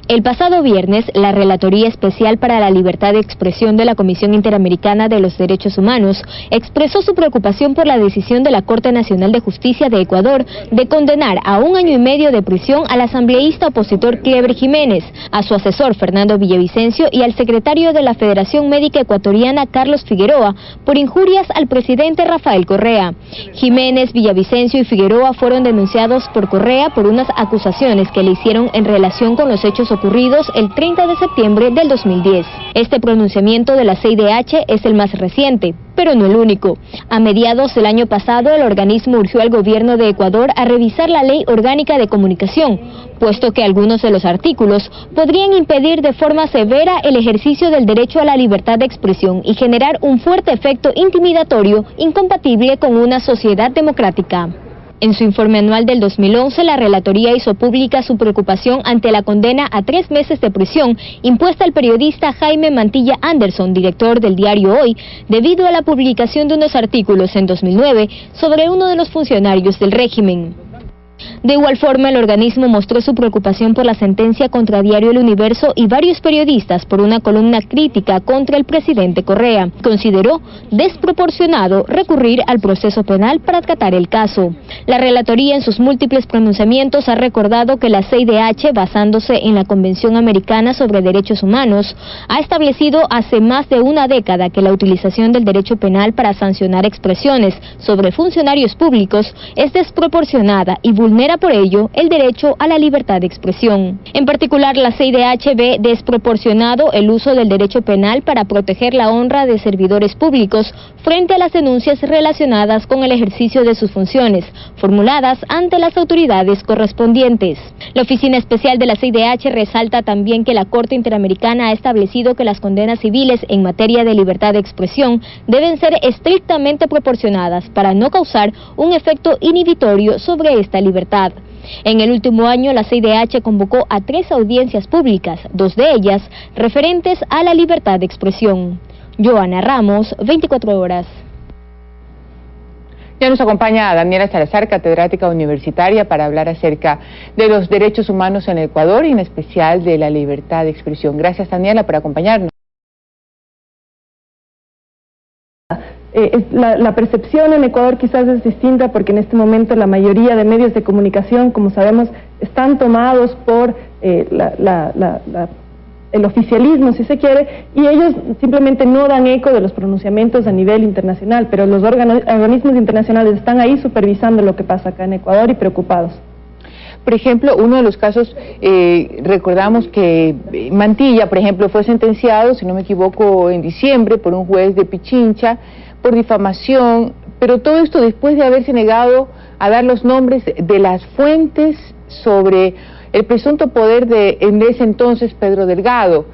El pasado viernes, la Relatoría Especial para la Libertad de Expresión de la Comisión Interamericana de los Derechos Humanos expresó su preocupación por la decisión de la Corte Nacional de Justicia de Ecuador de condenar a 1 año y medio de prisión al asambleísta opositor Cleber Jiménez, a su asesor Fernando Villavicencio y al secretario de la Federación Médica Ecuatoriana Carlos Figueroa por injurias al presidente Rafael Correa. Jiménez, Villavicencio y Figueroa fueron denunciados por Correa por unas acusaciones que le hicieron en relación con los hechos ocurridos el 30 de septiembre del 2010. Este pronunciamiento de la CIDH es el más reciente, pero no el único. A mediados del año pasado, el organismo urgió al gobierno de Ecuador a revisar la Ley Orgánica de Comunicación, puesto que algunos de los artículos podrían impedir de forma severa el ejercicio del derecho a la libertad de expresión y generar un fuerte efecto intimidatorio incompatible con una sociedad democrática. En su informe anual del 2011, la Relatoría hizo pública su preocupación ante la condena a 3 meses de prisión impuesta al periodista Jaime Mantilla Anderson, director del diario Hoy, debido a la publicación de unos artículos en 2009 sobre uno de los funcionarios del régimen. De igual forma, el organismo mostró su preocupación por la sentencia contra Diario El Universo y varios periodistas por una columna crítica contra el presidente Correa. Consideró desproporcionado recurrir al proceso penal para tratar el caso. La Relatoría en sus múltiples pronunciamientos ha recordado que la CIDH, basándose en la Convención Americana sobre Derechos Humanos, ha establecido hace más de una década que la utilización del derecho penal para sancionar expresiones sobre funcionarios públicos es desproporcionada y vulnera por ello el derecho a la libertad de expresión. En particular, la CIDH ve desproporcionado el uso del derecho penal para proteger la honra de servidores públicos frente a las denuncias relacionadas con el ejercicio de sus funciones, formuladas ante las autoridades correspondientes. La Oficina Especial de la CIDH resalta también que la Corte Interamericana ha establecido que las condenas civiles en materia de libertad de expresión deben ser estrictamente proporcionadas para no causar un efecto inhibitorio sobre esta libertad. En el último año, la CIDH convocó a 3 audiencias públicas, 2 de ellas referentes a la libertad de expresión. Joana Ramos, 24 horas. Ya nos acompaña Daniela Salazar, catedrática universitaria, para hablar acerca de los derechos humanos en Ecuador y en especial de la libertad de expresión. Gracias, Daniela, por acompañarnos. La percepción en Ecuador quizás es distinta porque en este momento la mayoría de medios de comunicación, como sabemos, están tomados por el oficialismo, si se quiere, y ellos simplemente no dan eco de los pronunciamientos a nivel internacional, pero los organismos internacionales están ahí supervisando lo que pasa acá en Ecuador y preocupados. Por ejemplo, uno de los casos, recordamos que Mantilla, por ejemplo, fue sentenciado, si no me equivoco, en diciembre por un juez de Pichincha, por difamación, pero todo esto después de haberse negado a dar los nombres de las fuentes sobre el presunto poder de, en ese entonces, Pedro Delgado.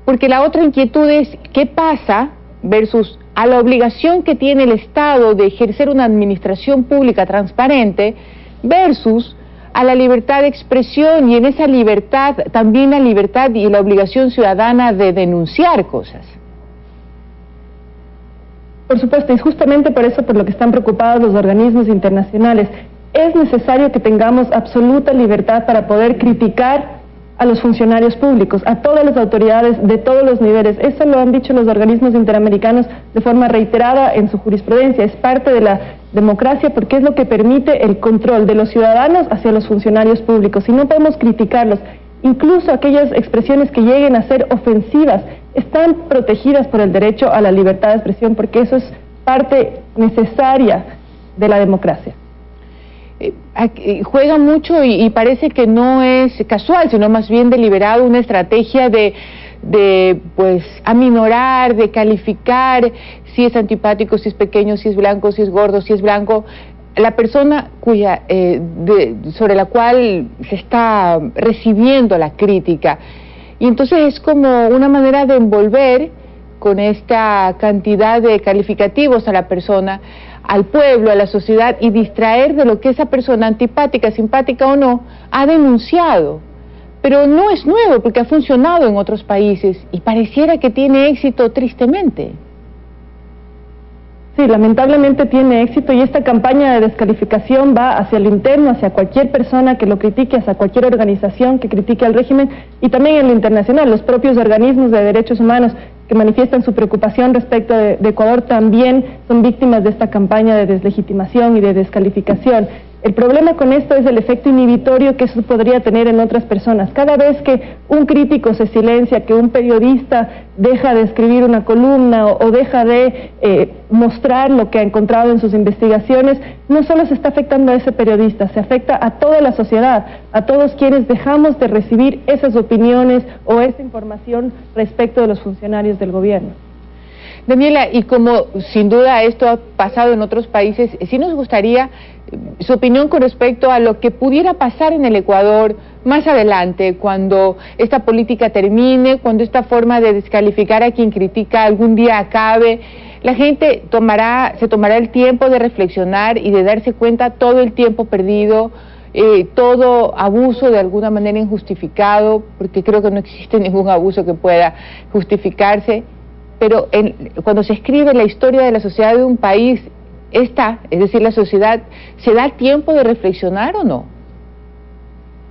Porque la otra inquietud es, ¿qué pasa versus a la obligación que tiene el Estado de ejercer una administración pública transparente versus a la libertad de expresión y en esa libertad también la libertad y la obligación ciudadana de denunciar cosas? Por supuesto, y justamente por eso por lo que están preocupados los organismos internacionales. Es necesario que tengamos absoluta libertad para poder criticar a los funcionarios públicos, a todas las autoridades de todos los niveles. Eso lo han dicho los organismos interamericanos de forma reiterada en su jurisprudencia. Es parte de la democracia porque es lo que permite el control de los ciudadanos hacia los funcionarios públicos. Y no podemos criticarlos. Incluso aquellas expresiones que lleguen a ser ofensivas están protegidas por el derecho a la libertad de expresión porque eso es parte necesaria de la democracia. Juega mucho y parece que no es casual, sino más bien deliberado, una estrategia de pues aminorar, de calificar si es antipático, si es pequeño, si es blanco, si es gordo, si es blanco, la persona cuya sobre la cual se está recibiendo la crítica. Y entonces es como una manera de envolver con esta cantidad de calificativos a la persona, al pueblo, a la sociedad, y distraer de lo que esa persona, antipática, simpática o no, ha denunciado. Pero no es nuevo porque ha funcionado en otros países y pareciera que tiene éxito tristemente. Sí, lamentablemente tiene éxito y esta campaña de descalificación va hacia el interno, hacia cualquier persona que lo critique, hacia cualquier organización que critique al régimen y también en lo internacional. Los propios organismos de derechos humanos que manifiestan su preocupación respecto de Ecuador también son víctimas de esta campaña de deslegitimación y de descalificación. El problema con esto es el efecto inhibitorio que eso podría tener en otras personas. Cada vez que un crítico se silencia, que un periodista deja de escribir una columna o deja de mostrar lo que ha encontrado en sus investigaciones, no solo se está afectando a ese periodista, se afecta a toda la sociedad, a todos quienes dejamos de recibir esas opiniones o esa información respecto de los funcionarios del gobierno. Daniela, y como sin duda esto ha pasado en otros países, sí nos gustaría su opinión con respecto a lo que pudiera pasar en el Ecuador más adelante, cuando esta política termine, cuando esta forma de descalificar a quien critica algún día acabe. La gente se tomará el tiempo de reflexionar y de darse cuenta todo el tiempo perdido, todo abuso de alguna manera injustificado, porque creo que no existe ningún abuso que pueda justificarse. Pero cuando se escribe la historia de la sociedad de un país, es decir, la sociedad, ¿se da tiempo de reflexionar o no?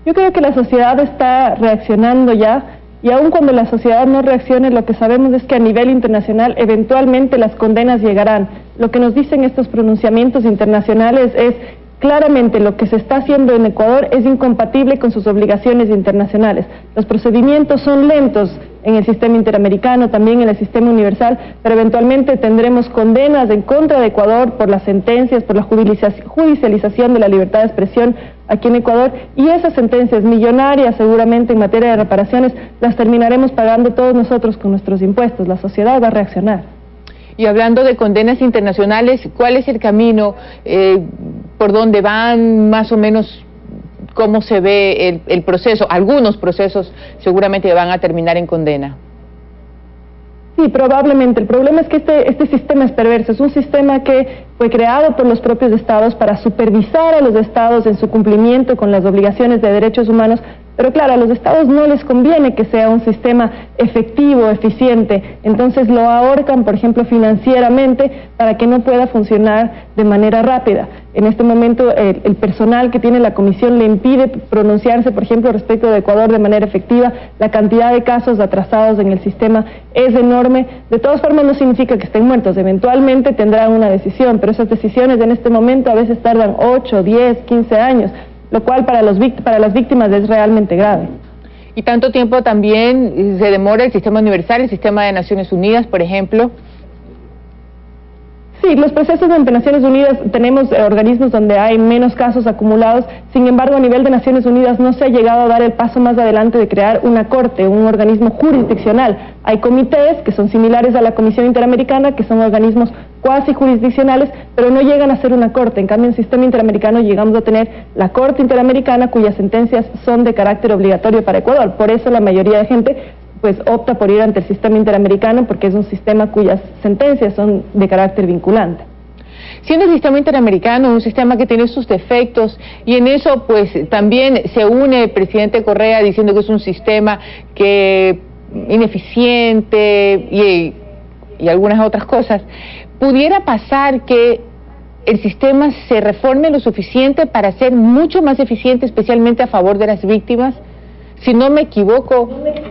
Yo creo que la sociedad está reaccionando ya, y aun cuando la sociedad no reaccione, lo que sabemos es que a nivel internacional eventualmente las condenas llegarán. Lo que nos dicen estos pronunciamientos internacionales es claramente lo que se está haciendo en Ecuador es incompatible con sus obligaciones internacionales. Los procedimientos son lentos en el sistema interamericano, también en el sistema universal, pero eventualmente tendremos condenas en contra de Ecuador por las sentencias, por la judicialización de la libertad de expresión aquí en Ecuador, y esas sentencias millonarias seguramente en materia de reparaciones las terminaremos pagando todos nosotros con nuestros impuestos. La sociedad va a reaccionar. Y hablando de condenas internacionales, ¿cuál es el camino? ¿Por dónde van? Más o menos, ¿cómo se ve el proceso? Algunos procesos seguramente van a terminar en condena. Sí, probablemente. El problema es que este sistema es perverso. Es un sistema que fue creado por los propios estados para supervisar a los estados en su cumplimiento con las obligaciones de derechos humanos. Pero claro, a los estados no les conviene que sea un sistema efectivo, eficiente, entonces lo ahorcan, por ejemplo, financieramente para que no pueda funcionar de manera rápida. En este momento el personal que tiene la comisión le impide pronunciarse, por ejemplo, respecto de Ecuador de manera efectiva. La cantidad de casos atrasados en el sistema es enorme. De todas formas no significa que estén muertos, eventualmente tendrán una decisión, pero esas decisiones en este momento a veces tardan 8, 10, 15 años. Lo cual para las víctimas es realmente grave. ¿Y tanto tiempo también se demora el sistema universal, el sistema de Naciones Unidas, por ejemplo? Sí, los procesos de Naciones Unidas, tenemos organismos donde hay menos casos acumulados, sin embargo a nivel de Naciones Unidas no se ha llegado a dar el paso más adelante de crear una corte, un organismo jurisdiccional. Hay comités que son similares a la Comisión Interamericana, que son organismos cuasi jurisdiccionales, pero no llegan a ser una corte. En cambio, en el sistema interamericano llegamos a tener la Corte Interamericana, cuyas sentencias son de carácter obligatorio para Ecuador. Por eso la mayoría de gente pues opta por ir ante el sistema interamericano, porque es un sistema cuyas sentencias son de carácter vinculante. Siendo el sistema interamericano un sistema que tiene sus defectos, y en eso pues también se une el presidente Correa diciendo que es un sistema que ineficiente y algunas otras cosas, ¿pudiera pasar que el sistema se reforme lo suficiente para ser mucho más eficiente, especialmente a favor de las víctimas? Si no me equivoco,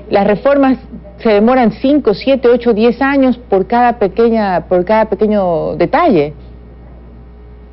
las reformas se demoran 5, 7, 8, 10 años por cada pequeño detalle.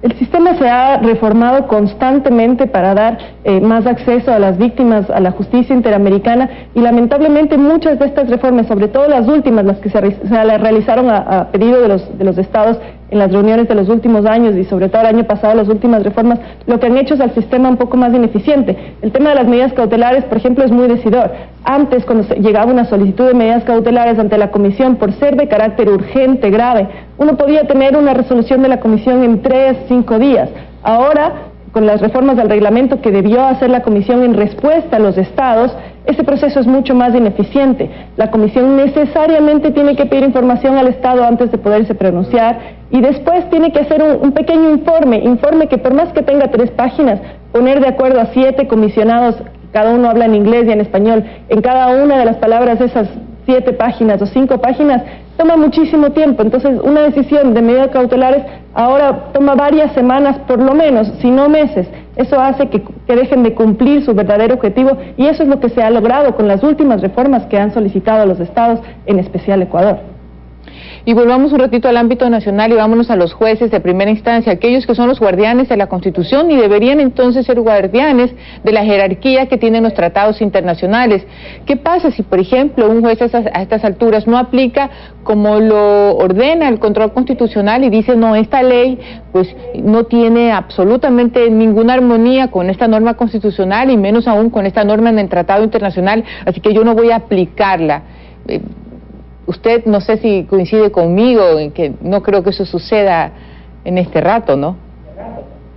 El sistema se ha reformado constantemente para dar más acceso a las víctimas a la justicia interamericana, y lamentablemente muchas de estas reformas, sobre todo las últimas, las que se realizaron a pedido de los estados en las reuniones de los últimos años y sobre todo el año pasado, las últimas reformas, lo que han hecho es al sistema un poco más ineficiente. El tema de las medidas cautelares, por ejemplo, es muy decidor. Antes, cuando llegaba una solicitud de medidas cautelares ante la comisión por ser de carácter urgente, grave, uno podía tener una resolución de la comisión en 3, 5 días. Ahora, con las reformas del reglamento que debió hacer la comisión en respuesta a los estados, ese proceso es mucho más ineficiente. La comisión necesariamente tiene que pedir información al estado antes de poderse pronunciar, y después tiene que hacer un pequeño informe que por más que tenga 3 páginas, poner de acuerdo a 7 comisionados, cada uno habla en inglés y en español, en cada una de las palabras esas 7 páginas o 5 páginas, toma muchísimo tiempo. Entonces, una decisión de medidas cautelares ahora toma varias semanas por lo menos, si no meses. Eso hace que dejen de cumplir su verdadero objetivo, y eso es lo que se ha logrado con las últimas reformas que han solicitado los estados, en especial Ecuador. Y volvamos un ratito al ámbito nacional y vámonos a los jueces de primera instancia, aquellos que son los guardianes de la Constitución y deberían entonces ser guardianes de la jerarquía que tienen los tratados internacionales. ¿Qué pasa si, por ejemplo, un juez a estas alturas no aplica como lo ordena el control constitucional y dice, no, esta ley pues no tiene absolutamente ninguna armonía con esta norma constitucional y menos aún con esta norma en el tratado internacional, así que yo no voy a aplicarla? Usted, no sé si coincide conmigo en que no creo que eso suceda en este rato, ¿no?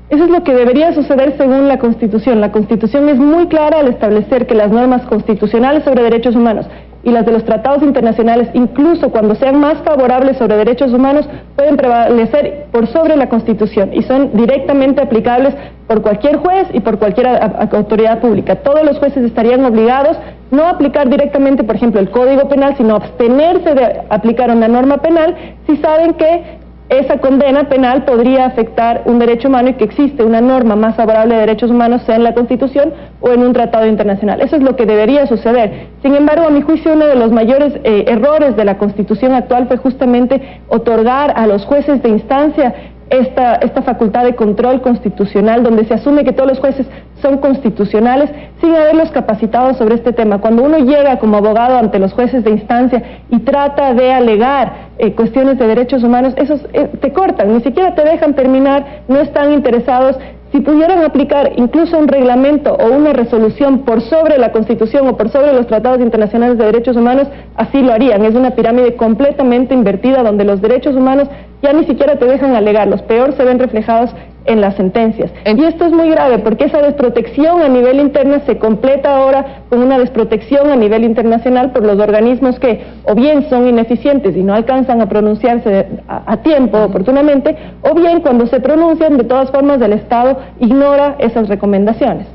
Eso es lo que debería suceder según la Constitución. La Constitución es muy clara al establecer que las normas constitucionales sobre derechos humanos y las de los tratados internacionales, incluso cuando sean más favorables sobre derechos humanos, pueden prevalecer por sobre la Constitución y son directamente aplicables por cualquier juez y por cualquier autoridad pública. Todos los jueces estarían obligados no a aplicar directamente, por ejemplo, el Código Penal, sino abstenerse de aplicar una norma penal si saben que esa condena penal podría afectar un derecho humano y que existe una norma más favorable de derechos humanos, sea en la Constitución o en un tratado internacional. Eso es lo que debería suceder. Sin embargo, a mi juicio, uno de los mayores errores de la Constitución actual fue justamente otorgar a los jueces de instancia esta facultad de control constitucional, donde se asume que todos los jueces son constitucionales sin haberlos capacitado sobre este tema. Cuando uno llega como abogado ante los jueces de instancia y trata de alegar cuestiones de derechos humanos, esos te cortan, ni siquiera te dejan terminar, no están interesados. Si pudieran aplicar incluso un reglamento o una resolución por sobre la Constitución o por sobre los tratados internacionales de derechos humanos, así lo harían. Es una pirámide completamente invertida donde los derechos humanos ya ni siquiera te dejan alegarlos, peor se ven reflejados en las sentencias. Y esto es muy grave porque esa desprotección a nivel interno se completa ahora con una desprotección a nivel internacional por los organismos que o bien son ineficientes y no alcanzan a pronunciarse a tiempo, oportunamente, o bien cuando se pronuncian, de todas formas el Estado ignora esas recomendaciones.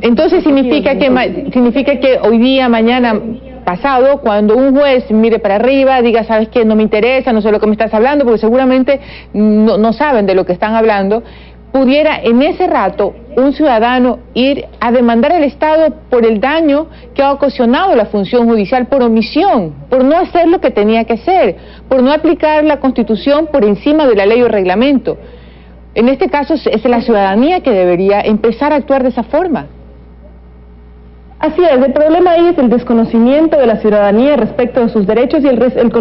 Entonces significa que hoy día, mañana, pasado, cuando un juez mire para arriba, diga, sabes qué, no me interesa, no sé lo que me estás hablando, porque seguramente no saben de lo que están hablando, pudiera en ese rato un ciudadano ir a demandar al Estado por el daño que ha ocasionado la función judicial por omisión, por no hacer lo que tenía que hacer, por no aplicar la Constitución por encima de la ley o reglamento. En este caso es la ciudadanía que debería empezar a actuar de esa forma. Así es, el problema ahí es el desconocimiento de la ciudadanía respecto de sus derechos y el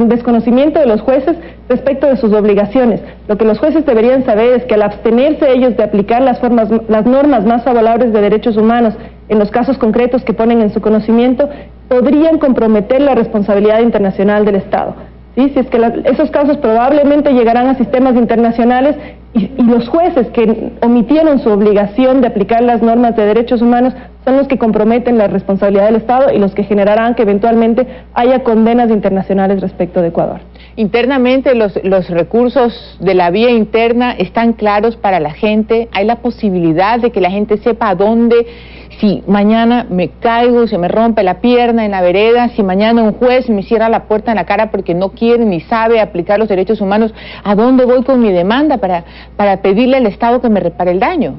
desconocimiento de los jueces respecto de sus obligaciones. Lo que los jueces deberían saber es que al abstenerse ellos de aplicar las normas más favorables de derechos humanos en los casos concretos que ponen en su conocimiento, podrían comprometer la responsabilidad internacional del Estado. ¿Sí? Si es que esos casos probablemente llegarán a sistemas internacionales y los jueces que omitieron su obligación de aplicar las normas de derechos humanos son los que comprometen la responsabilidad del Estado y los que generarán que eventualmente haya condenas internacionales respecto de Ecuador. Internamente los recursos de la vía interna están claros para la gente, hay la posibilidad de que la gente sepa a dónde, si mañana me caigo, se me rompe la pierna en la vereda, si mañana un juez me cierra la puerta en la cara porque no quiere ni sabe aplicar los derechos humanos, ¿a dónde voy con mi demanda para pedirle al Estado que me repare el daño?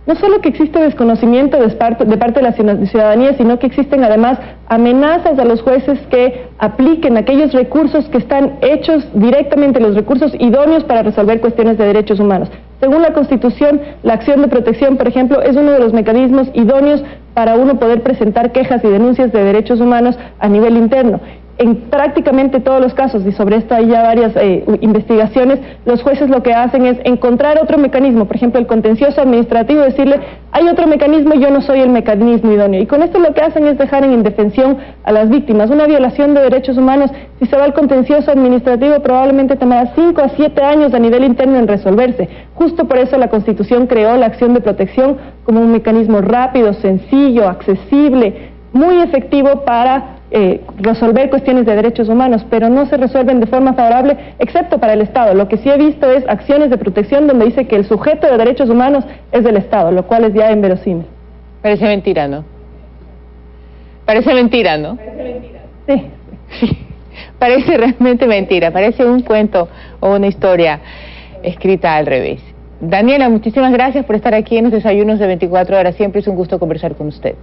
No solo que existe desconocimiento de parte de la ciudadanía, sino que existen además amenazas a los jueces que apliquen aquellos recursos que están hechos directamente, los recursos idóneos para resolver cuestiones de derechos humanos. Según la Constitución, la acción de protección, por ejemplo, es uno de los mecanismos idóneos para uno poder presentar quejas y denuncias de derechos humanos a nivel interno. En prácticamente todos los casos, y sobre esto hay ya varias investigaciones, los jueces lo que hacen es encontrar otro mecanismo, por ejemplo el contencioso administrativo, decirle, hay otro mecanismo, yo no soy el mecanismo idóneo. Y con esto lo que hacen es dejar en indefensión a las víctimas. Una violación de derechos humanos, si se va al contencioso administrativo, probablemente tomará 5 a 7 años a nivel interno en resolverse. Justo por eso la Constitución creó la acción de protección como un mecanismo rápido, sencillo, accesible, muy efectivo para resolver cuestiones de derechos humanos, pero no se resuelven de forma favorable, excepto para el Estado. Lo que sí he visto es acciones de protección donde dice que el sujeto de derechos humanos es del Estado, lo cual es ya inverosímil. Parece mentira, ¿no? Parece mentira, ¿no? Sí. Parece realmente mentira, parece un cuento o una historia escrita al revés. Daniela, muchísimas gracias por estar aquí en los desayunos de 24 horas. Siempre es un gusto conversar con usted.